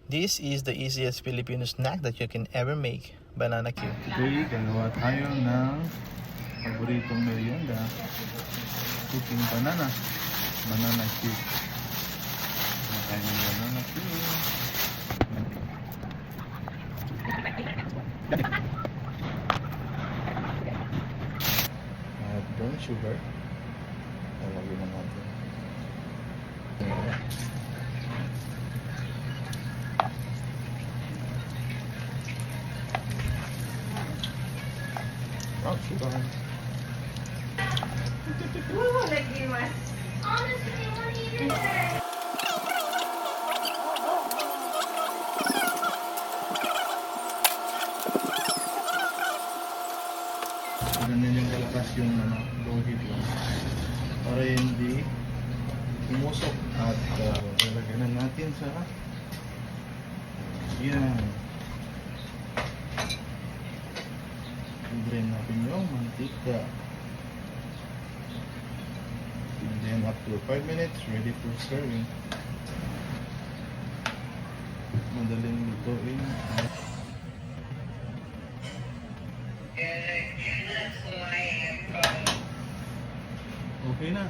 This is the easiest Filipino snack that you can ever make. Banana cue. Today, gagawa tayo ng paboritong merienda. Cooking banana. Banana cue. Makain ng banana cue. At brown sugar. Lalagyan na natin. Brown sugar. Ganun yung kalakas yung low heat lang para hindi umusok at lalagyan na natin sa yan. I-drain natin yung mantika and then after 5 minutes ready for serving. Madaling lutuin. Okay na.